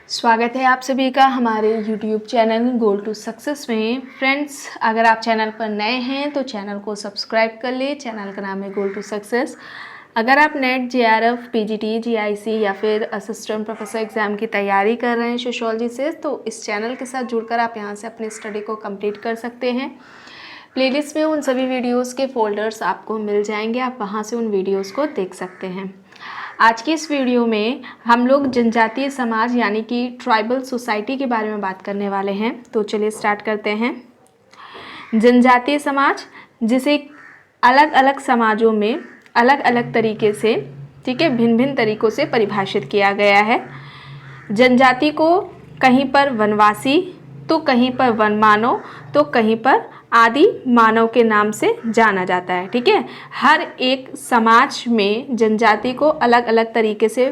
स्वागत है आप सभी का हमारे YouTube channel goal to success में। फ्रेंड्स, अगर आप चैनल पर नए हैं तो चैनल को सब्सक्राइब कर ले। चैनल का नाम है गोल टू सक्सेस। अगर आप नेट, JRF, PGT, GIC या फिर असिस्टेंट प्रोफेसर एग्ज़ाम की तैयारी कर रहे हैं सोशियोलॉजी से, तो इस चैनल के साथ जुड़कर आप यहाँ से अपनी स्टडी को कंप्लीट कर सकते हैं। प्लेलिस्ट में उन सभी वीडियोस के फ़ोल्डर्स आपको मिल जाएंगे, आप वहाँ से उन वीडियोस को देख सकते हैं। आज की इस वीडियो में हम लोग जनजातीय समाज यानी कि ट्राइबल सोसाइटी के बारे में बात करने वाले हैं। तो चलिए स्टार्ट करते हैं। जनजातीय समाज, जिसे अलग अलग समाजों में अलग अलग तरीके से, ठीक है, भिन्न भिन्न तरीक़ों से परिभाषित किया गया है। जनजाति को कहीं पर वनवासी, तो कहीं पर वनमानव, तो कहीं पर आदि मानव के नाम से जाना जाता है। ठीक है, हर एक समाज में जनजाति को अलग अलग तरीके से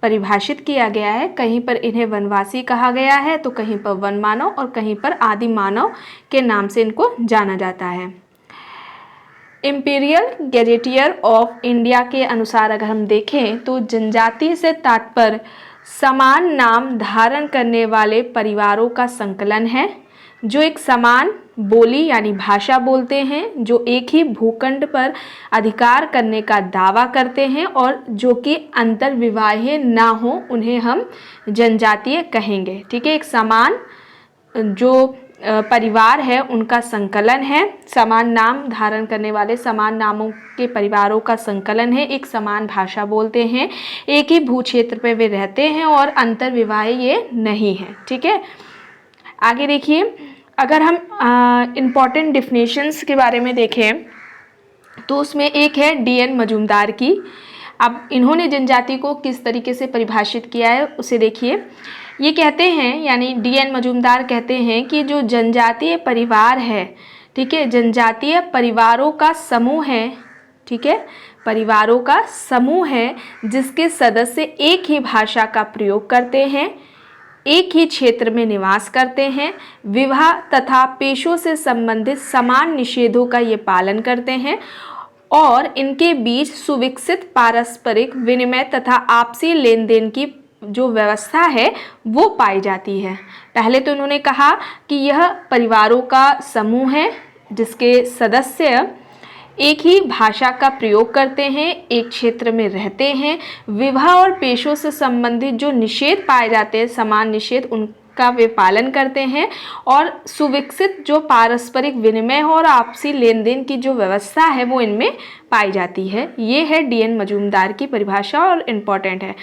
परिभाषित किया गया है। कहीं पर इन्हें वनवासी कहा गया है, तो कहीं पर वनमानव और कहीं पर आदि मानव के नाम से इनको जाना जाता है। इंपीरियल गैजेटियर ऑफ इंडिया के अनुसार अगर हम देखें तो जनजाति से तात्पर्य समान नाम धारण करने वाले परिवारों का संकलन है, जो एक समान बोली यानी भाषा बोलते हैं, जो एक ही भूखंड पर अधिकार करने का दावा करते हैं और जो कि अंतर्विवाह ना हो, उन्हें हम जनजातीय कहेंगे। ठीक है, एक समान जो परिवार है उनका संकलन है, समान नाम धारण करने वाले समान नामों के परिवारों का संकलन है, एक समान भाषा बोलते हैं, एक ही भू क्षेत्र पे वे रहते हैं और अंतर्विवाह ये नहीं है। ठीक है, आगे देखिए, अगर हम इम्पॉर्टेंट डिफिनेशंस के बारे में देखें तो उसमें एक है DN मजूमदार की। अब इन्होंने जनजाति को किस तरीके से परिभाषित किया है उसे देखिए। ये कहते हैं, यानी DN मजूमदार कहते हैं कि जो जनजातीय परिवार है, ठीक है, जनजातीय परिवारों का समूह है, ठीक है, परिवारों का समूह है जिसके सदस्य एक ही भाषा का प्रयोग करते हैं, एक ही क्षेत्र में निवास करते हैं, विवाह तथा पेशों से संबंधित समान निषेधों का ये पालन करते हैं और इनके बीच सुविकसित पारस्परिक विनिमय तथा आपसी लेन देन की जो व्यवस्था है वो पाई जाती है। पहले तो उन्होंने कहा कि यह परिवारों का समूह है जिसके सदस्य एक ही भाषा का प्रयोग करते हैं, एक क्षेत्र में रहते हैं, विवाह और पेशों से संबंधित जो निषेध पाए जाते हैं, समान निषेध, उनका वे पालन करते हैं और सुविकसित जो पारस्परिक विनिमय और आपसी लेन देन की जो व्यवस्था है वो इनमें पाई जाती है। ये है DN मजूमदार की परिभाषा और इम्पॉर्टेंट है।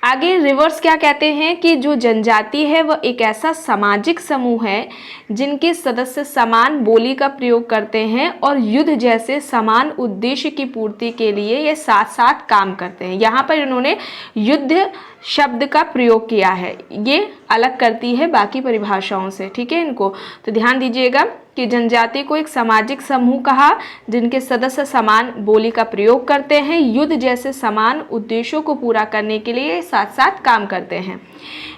आगे रिवर्स क्या कहते हैं कि जो जनजाति है वह एक ऐसा सामाजिक समूह है जिनके सदस्य समान बोली का प्रयोग करते हैं और युद्ध जैसे समान उद्देश्य की पूर्ति के लिए ये साथ साथ काम करते हैं। यहाँ पर इन्होंने युद्ध शब्द का प्रयोग किया है, ये अलग करती है बाकी परिभाषाओं से। ठीक है, इनको तो ध्यान दीजिएगा कि जनजाति को एक सामाजिक समूह कहा जिनके सदस्य समान बोली का प्रयोग करते हैं, युद्ध जैसे समान उद्देश्यों को पूरा करने के लिए साथ साथ काम करते हैं।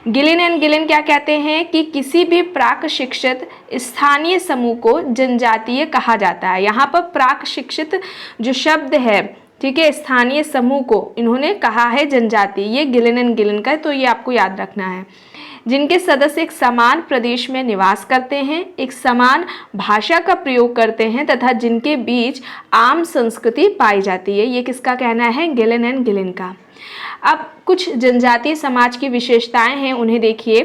गिलिन एंड गिलिन क्या कहते हैं कि किसी भी प्राक शिक्षित स्थानीय समूह को जनजातीय कहा जाता है। यहाँ पर प्राक शिक्षित जो शब्द है, ठीक है, स्थानीय समूह को इन्होंने कहा है जनजाति, ये गिलिन एंड गिलिन का है, तो ये आपको याद रखना है। जिनके सदस्य एक समान प्रदेश में निवास करते हैं, एक समान भाषा का प्रयोग करते हैं तथा जिनके बीच आम संस्कृति पाई जाती है। ये किसका कहना है? गिलिन एंड गिलिन का। अब कुछ जनजातीय समाज की विशेषताएं हैं, उन्हें देखिए।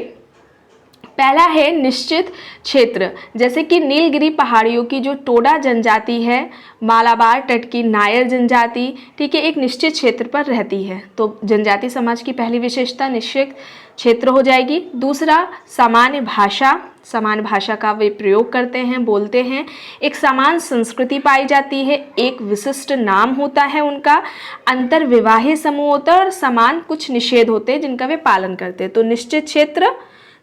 पहला है निश्चित क्षेत्र, जैसे कि नीलगिरी पहाड़ियों की जो टोडा जनजाति है, मालाबार तट की नायर जनजाति, ठीक है, एक निश्चित क्षेत्र पर रहती है। तो जनजातीय समाज की पहली विशेषता निश्चित क्षेत्र हो जाएगी। दूसरा, सामान्य भाषा, समान भाषा का वे प्रयोग करते हैं, बोलते हैं। एक समान संस्कृति पाई जाती है, एक विशिष्ट नाम होता है उनका, अंतर्विवाही समूह होता है और समान कुछ निषेध होते हैं जिनका वे पालन करते हैं। तो निश्चित क्षेत्र,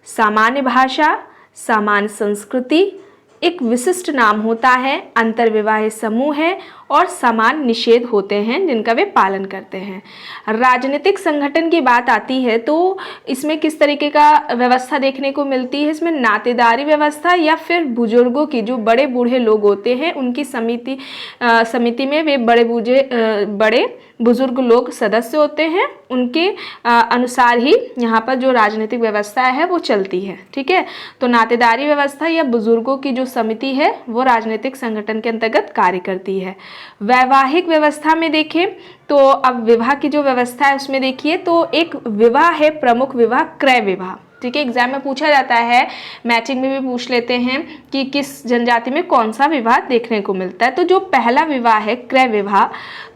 सामान्य भाषा, समान संस्कृति, एक विशिष्ट नाम होता है, अंतर्विवाह समूह है और समान निषेध होते हैं जिनका वे पालन करते हैं। राजनीतिक संगठन की बात आती है तो इसमें किस तरीके का व्यवस्था देखने को मिलती है? इसमें नातेदारी व्यवस्था या फिर बुजुर्गों की, जो बड़े बूढ़े लोग होते हैं उनकी समिति में वे बड़े बुजुर्ग लोग सदस्य होते हैं, उनके अनुसार ही यहाँ पर जो राजनीतिक व्यवस्था है वो चलती है। ठीक है, तो नातेदारी व्यवस्था या बुजुर्गों की जो समिति है वो राजनीतिक संगठन के अंतर्गत कार्य करती है। वैवाहिक व्यवस्था में देखें तो अब विवाह की जो व्यवस्था है उसमें देखिए तो एक विवाह है प्रमुख विवाह क्रय विवाह। ठीक है, एग्जाम में पूछा जाता है, मैचिंग में भी पूछ लेते हैं कि किस जनजाति में कौन सा विवाह देखने को मिलता है। तो जो पहला विवाह है क्रय विवाह,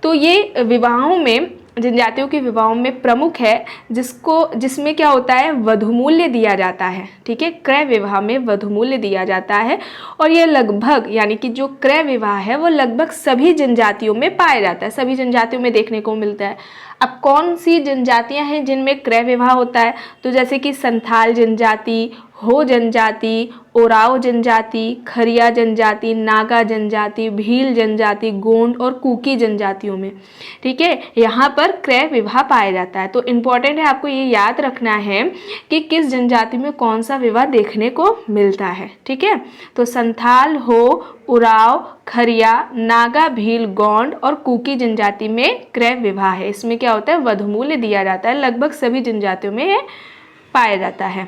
तो ये विवाहों में, जनजातियों के विवाहों में प्रमुख है, जिसमें क्या होता है, वधूमूल्य दिया जाता है। ठीक है, क्रय विवाह में वधूमूल्य दिया जाता है और ये लगभग, यानी कि जो क्रय विवाह है वो लगभग सभी जनजातियों में पाया जाता है, सभी जनजातियों में देखने को मिलता है। अब कौन सी जनजातियां हैं जिनमें क्रय विवाह होता है? तो जैसे कि संथाल जनजाति, हो जनजाति, ओराव जनजाति, खरिया जनजाति, नागा जनजाति, भील जनजाति, गोंड और कुकी जनजातियों में। ठीक है, यहाँ पर क्रय विवाह पाया जाता है। तो इम्पॉर्टेंट है, आपको ये याद रखना है कि किस जनजाति में कौन सा विवाह देखने को मिलता है। ठीक है, तो संथाल, हो, उराव, खरिया, नागा, भील, गोंड और कुकी जनजाति में क्रय विवाह है। इसमें क्या होता है, वधूमूल्य दिया जाता है, लगभग सभी जनजातियों में पाया जाता है।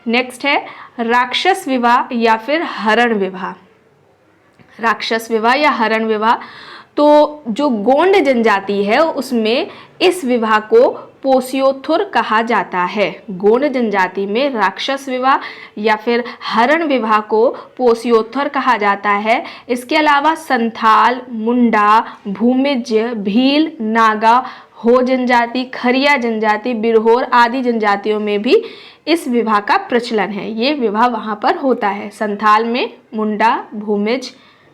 नेक्स्ट है राक्षस विवाह या फिर हरण विवाह। राक्षस विवाह या हरण विवाह, तो जो गोंड जनजाति है उसमें इस विवाह को पोसियोथुर कहा जाता है। गोंड जनजाति में राक्षस विवाह या फिर हरण विवाह को पोसियोथुर कहा जाता है। इसके अलावा संथाल, मुंडा, भूमिज, भील, नागा, हो जनजाति, खरिया जनजाति, बिरहोर आदि जनजातियों में भी इस विवाह का प्रचलन है। ये विवाह वहाँ पर होता है। संथाल में मुंडा, भूमिज,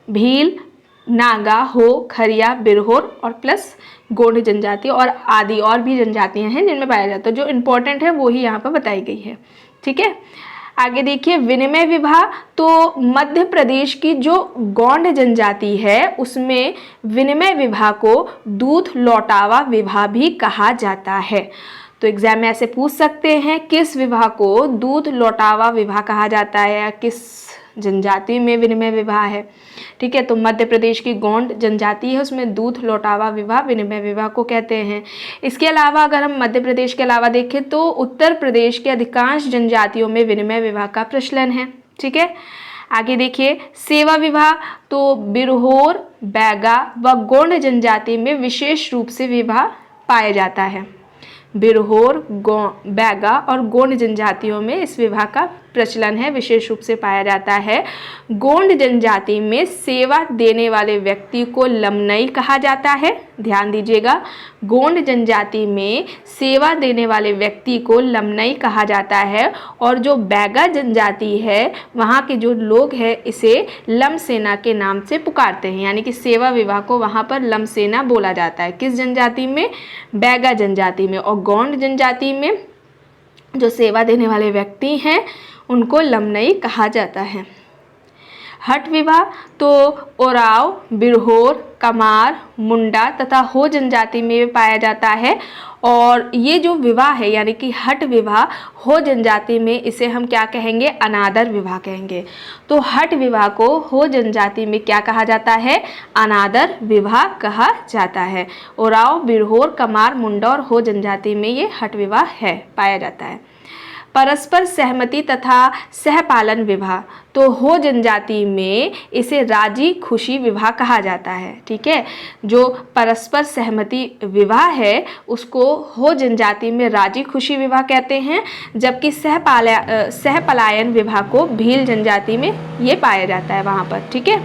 भील, नागा, हो, खरिया, बिरहोर और प्लस गोंड जनजाति और आदि और भी जनजातियां हैं जिनमें पाया जाता है। जो इम्पोर्टेंट है वो ही यहाँ पर बताई गई है। ठीक है, आगे देखिए विनिमय विवाह। तो मध्य प्रदेश की जो गोंड जनजाति है उसमें विनिमय विवाह को दूध लौटावा विवाह भी कहा जाता है। तो एग्जाम में ऐसे पूछ सकते हैं, किस विवाह को दूध लौटावा विवाह कहा जाता है या किस जनजाति में विनिमय विवाह है? ठीक है, तो मध्य प्रदेश की गोंड जनजाति है उसमें दूध लौटावा विवाह विनिमय विवाह को कहते हैं। इसके अलावा अगर हम मध्य प्रदेश के अलावा देखें तो उत्तर प्रदेश के अधिकांश जनजातियों में विनिमय विवाह का प्रचलन है। ठीक है, आगे देखिए सेवा विवाह। तो बिरहोर, बैगा व गोंड जनजाति में विशेष रूप से विवाह पाया जाता है। बिरहोर, बैगा और गोंड जनजातियों में इस विवाह का प्रचलन है, विशेष रूप से पाया जाता है। गोंड जनजाति में सेवा देने वाले व्यक्ति को लमनई कहा जाता है। ध्यान दीजिएगा, गोंड जनजाति में सेवा देने वाले व्यक्ति को लमनई कहा जाता है और जो बैगा जनजाति है वहाँ के जो लोग हैं इसे लमसेना के नाम से पुकारते हैं, यानी कि सेवा विवाह को वहाँ पर लमसेना बोला जाता है। किस जनजाति में? बैगा जनजाति में। और गोंड जनजाति में जो सेवा देने वाले व्यक्ति हैं उनको लमनई कहा जाता है। हट विवाह। तो ओराव, बिरहोर, कमार, मुंडा तथा हो जनजाति में पाया जाता है और ये जो विवाह है यानी कि हट विवाह हो जनजाति में इसे हम क्या कहेंगे? अनादर विवाह कहेंगे। तो हट विवाह को हो जनजाति में क्या कहा जाता है? अनादर विवाह कहा जाता है। ओराव, बिरहोर, कमार, मुंडा और हो जनजाति में ये हट विवाह है, पाया जाता है। परस्पर सहमति तथा सहपालन विवाह। तो हो जनजाति में इसे राजी खुशी विवाह कहा जाता है। ठीक है, जो परस्पर सहमति विवाह है उसको हो जनजाति में राजी खुशी विवाह कहते हैं, जबकि सहपलायन विवाह को भील जनजाति में ये पाया जाता है वहाँ पर। ठीक है,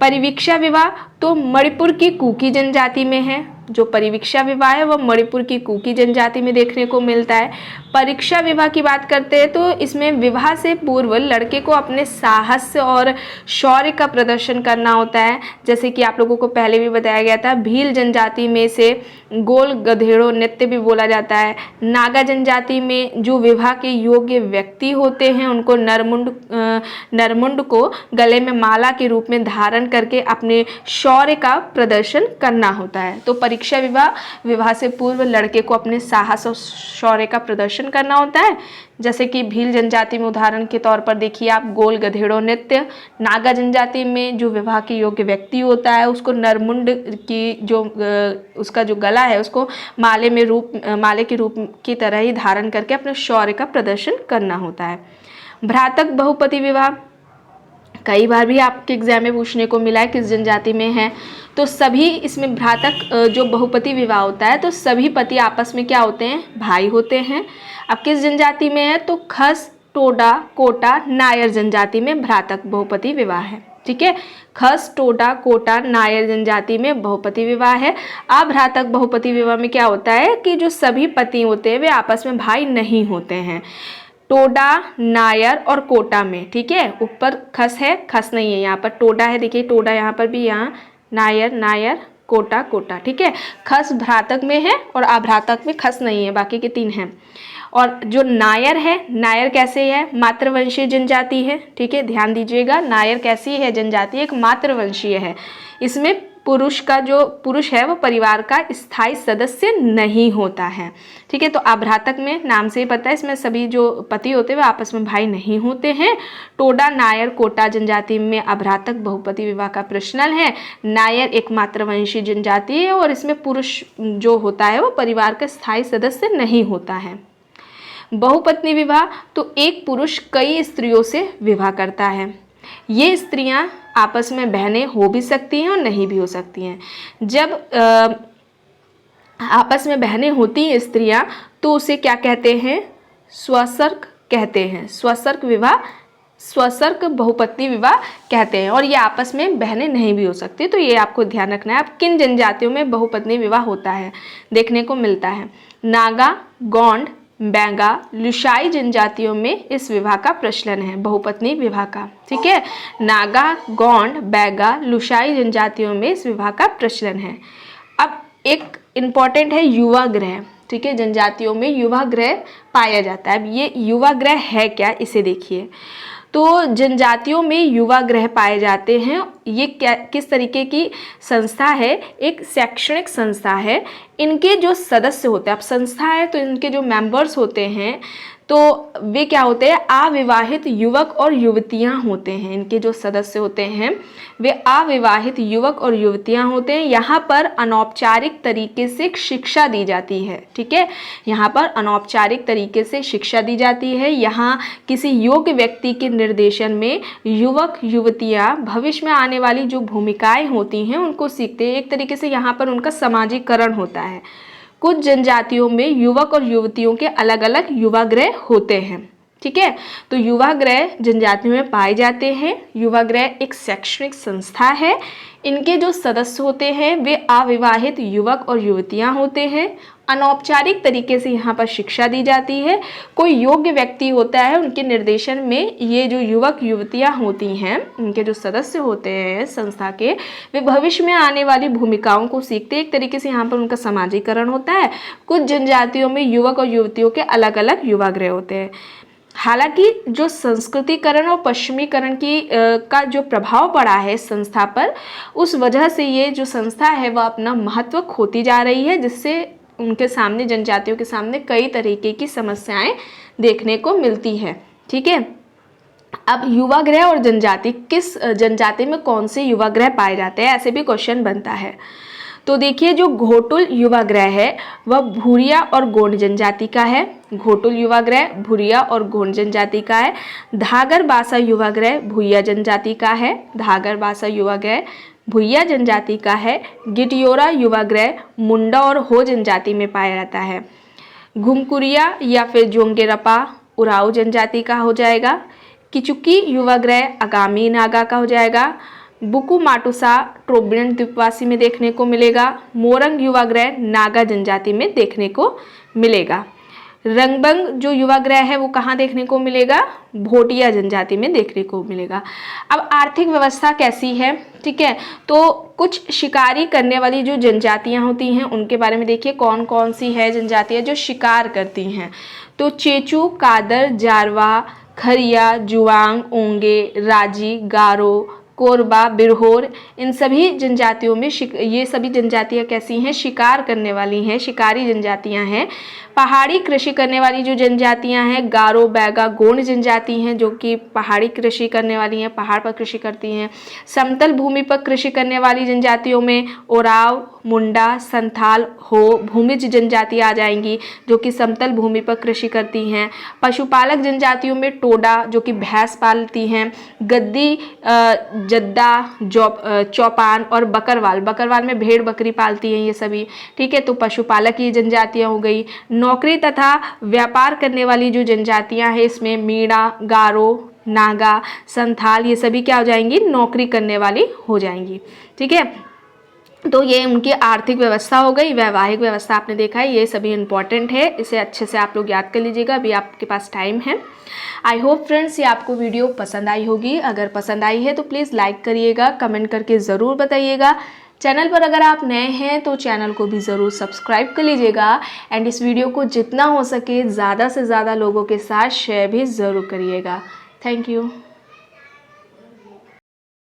परिवीक्षा विवाह। तो मणिपुर की कुकी जनजाति में है। जो परिवीक्षा विवाह है वह मणिपुर की कुकी जनजाति में देखने को मिलता है। परीक्षा विवाह की बात करते हैं तो इसमें विवाह से पूर्व लड़के को अपने साहस और शौर्य का प्रदर्शन करना होता है। जैसे कि आप लोगों को पहले भी बताया गया था, भील जनजाति में से गोल गधेड़ो नृत्य भी बोला जाता है। नागा जनजाति में जो विवाह के योग्य व्यक्ति होते हैं उनको नरमुंड नरमुंड को गले में माला के रूप में धारण करके अपने शौर्य का प्रदर्शन करना होता है। तो परीक्षा विवाह से पूर्व लड़के को अपने साहस और शौर्य का प्रदर्शन करना होता है। जैसे कि भील जनजाति में उदाहरण के तौर पर देखिए आप गोल गधेड़ों नृत्य। नागा जनजाति में जो विवाह के योग्य व्यक्ति होता है उसको नरमुंड की जो उसका जो गला है उसको माले के रूप की तरह ही धारण करके अपने शौर्य का प्रदर्शन करना होता है। भ्रातक बहुपति विवाह कई बार भी आपके एग्जाम में पूछने को मिला है किस जनजाति में है। तो सभी इसमें भ्रातक जो बहुपति विवाह होता है तो सभी पति आपस में क्या होते हैं, भाई होते हैं। अब किस जनजाति में है तो खस, टोडा, कोटा, नायर जनजाति में भ्रातक बहुपति विवाह है। ठीक है, खस, टोडा, कोटा, नायर जनजाति में बहुपति विवाह है। अभ्रातक बहुपति विवाह में क्या होता है कि जो सभी पति होते हैं वे आपस में भाई नहीं होते हैं। टोडा, नायर और कोटा में, ठीक है, ऊपर खस है, खस नहीं है, यहाँ पर टोडा है, देखिए टोडा यहाँ पर भी, यहाँ नायर, नायर, कोटा, कोटा। ठीक है, खस भ्रातक में है और अभ्रातक में खस नहीं है, बाकी के 3 हैं। और जो नायर है, नायर कैसे है, मातृवंशीय जनजाति है। ठीक है, ध्यान दीजिएगा, नायर कैसी है जनजाति, एक मातृवंशीय है। इसमें पुरुष है वो परिवार का स्थायी सदस्य नहीं होता है। ठीक है, तो अभ्रातक में नाम से ही पता है इसमें सभी जो पति होते हैं वे आपस में भाई नहीं होते हैं। टोडा, नायर, कोटा जनजाति में अभ्रातक बहुपति विवाह का प्रश्नल है। नायर एक मातृवंशीय जनजाति है और इसमें पुरुष जो होता है वो परिवार का स्थायी सदस्य नहीं होता है। बहुपत्नी विवाह तो एक पुरुष कई स्त्रियों से विवाह करता है। ये स्त्रियां आपस में बहनें हो भी सकती हैं और नहीं भी हो सकती हैं। जब आपस में बहनें होती हैं स्त्रियां तो उसे क्या कहते हैं, स्वसर्ग कहते हैं। स्वसर्ग विवाह, स्वसर्ग बहुपत्नी विवाह कहते हैं। और ये आपस में बहनें नहीं भी हो सकती, तो ये आपको ध्यान रखना है। अब किन जनजातियों में बहुपत्नी विवाह होता है देखने को मिलता है। नागा, गोंड, बैंगा, लुशाई जनजातियों में इस विवाह का प्रचलन है, बहुपत्नी विवाह का। ठीक है, नागा, गोंड, बैंगा, लुशाई जनजातियों में इस विवाह का प्रचलन है। अब एक इम्पॉर्टेंट है युवा ग्रह। ठीक है, जनजातियों में युवा ग्रह पाया जाता है। अब ये युवा ग्रह है क्या, इसे देखिए। तो जनजातियों में युवा ग्रह पाए जाते हैं। ये क्या, किस तरीके की संस्था है, एक शैक्षणिक संस्था है। इनके जो सदस्य होते हैं, अब संस्था है तो इनके जो मेंबर्स होते हैं तो वे क्या होते हैं, अविवाहित युवक और युवतियां होते हैं। इनके जो सदस्य होते हैं वे अविवाहित युवक और युवतियां होते हैं। यहाँ पर अनौपचारिक तरीके से शिक्षा दी जाती है। ठीक है, यहाँ पर अनौपचारिक तरीके से शिक्षा दी जाती है। यहाँ किसी योग्य व्यक्ति के निर्देशन में युवक युवतियां भविष्य में आने वाली जो भूमिकाएं होती हैं उनको सीखते हैं। एक तरीके से यहाँ पर उनका सामाजिकरण होता है। कुछ जनजातियों में युवक और युवतियों के अलग अलग युवागृह होते हैं। ठीक है, तो युवागृह जनजातियों में पाए जाते हैं। युवागृह एक शैक्षणिक संस्था है। इनके जो सदस्य होते हैं वे अविवाहित युवक और युवतियां होते हैं। अनौपचारिक तरीके से यहाँ पर शिक्षा दी जाती है। कोई योग्य व्यक्ति होता है, उनके निर्देशन में ये जो युवक युवतियां होती हैं, उनके जो सदस्य होते हैं संस्था के, वे भविष्य में आने वाली भूमिकाओं को सीखते हैं। एक तरीके से यहाँ पर उनका सामाजिकरण होता है। कुछ जनजातियों में युवक और युवतियों के अलग अलग युवागृह होते हैं। हालांकि जो संस्कृतिकरण और पश्चिमीकरण का जो प्रभाव पड़ा है इस संस्था पर, उस वजह से ये जो संस्था है वह अपना महत्व खोती जा रही है, जिससे उनके सामने, जनजातियों के सामने कई तरीके की समस्याएं देखने को मिलती है। ठीक है, अब युवागृह और जनजाति, किस जनजाति में कौन से युवागृह पाए जाते हैं, ऐसे भी क्वेश्चन बनता है। तो देखिए, जो घोटुल युवागृह है वह भूरिया और गोंड जनजाति का है। घोटुल युवागृह भूरिया और गोंड जनजाति का है। धागर बासा युवागृह भूरिया जनजाति का है। धागर बासा युवागृह भूरिया जनजाति का है। गिटियोरा युवागृह मुंडा और हो जनजाति में पाया जाता है। घुमकुरिया या फिर जोंगेरपा उराऊ जनजाति का हो जाएगा। किचुकी युवागृह आगामी नागा का हो जाएगा। बुकु माटुसा ट्रोबियन द्वीपवासी में देखने को मिलेगा। मोरंग युवागृह नागा जनजाति में देखने को मिलेगा। रंगबंग जो युवागृह है वो कहाँ देखने को मिलेगा, भोटिया जनजाति में देखने को मिलेगा। अब आर्थिक व्यवस्था कैसी है, ठीक है, तो कुछ शिकारी करने वाली जो जनजातियां होती हैं उनके बारे में देखिए, कौन कौन सी है जनजातियां जो शिकार करती हैं। तो चेचू, कादर, जारवा, खरिया, जुआंग, ओंगे, राजी, गारो, कोरबा, बिरहोर, इन सभी जनजातियों में ये सभी जनजातियां कैसी हैं? शिकार करने वाली हैं, शिकारी जनजातियां हैं। पहाड़ी कृषि करने वाली जो जनजातियां हैं, गारो, बैगा, गोंड जनजाति हैं जो कि पहाड़ी कृषि करने वाली हैं, पहाड़ पर कृषि करती हैं। समतल भूमि पर कृषि करने वाली जनजातियों में ओराव, मुंडा, संथाल, हो, भूमिज जनजाति आ जाएंगी जो कि समतल भूमि पर कृषि करती हैं। पशुपालक जनजातियों में टोडा जो कि भैंस पालती हैं, गद्दी, जद्दा, चौपान और बकरवाल, बकरवाल में भेड़ बकरी पालती हैं ये सभी, ठीक है। तो पशुपालक ये जनजातियां हो गई। नौकरी तथा व्यापार करने वाली जो जनजातियां हैं इसमें मीणा, गारो, नागा, संथाल, ये सभी क्या हो जाएंगी? नौकरी करने वाली हो जाएंगी, ठीक है। तो ये उनकी आर्थिक व्यवस्था हो गई। वैवाहिक व्यवस्था आपने देखा है, ये सभी इंपॉर्टेंट है, इसे अच्छे से आप लोग याद कर लीजिएगा, अभी आपके पास टाइम है। आई होप फ्रेंड्स ये आपको वीडियो पसंद आई होगी। अगर पसंद आई है तो प्लीज़ लाइक करिएगा, कमेंट करके ज़रूर बताइएगा। चैनल पर अगर आप नए हैं तो चैनल को भी ज़रूर सब्सक्राइब कर लीजिएगा एंड इस वीडियो को जितना हो सके ज़्यादा से ज़्यादा लोगों के साथ शेयर भी ज़रूर करिएगा। Thank you.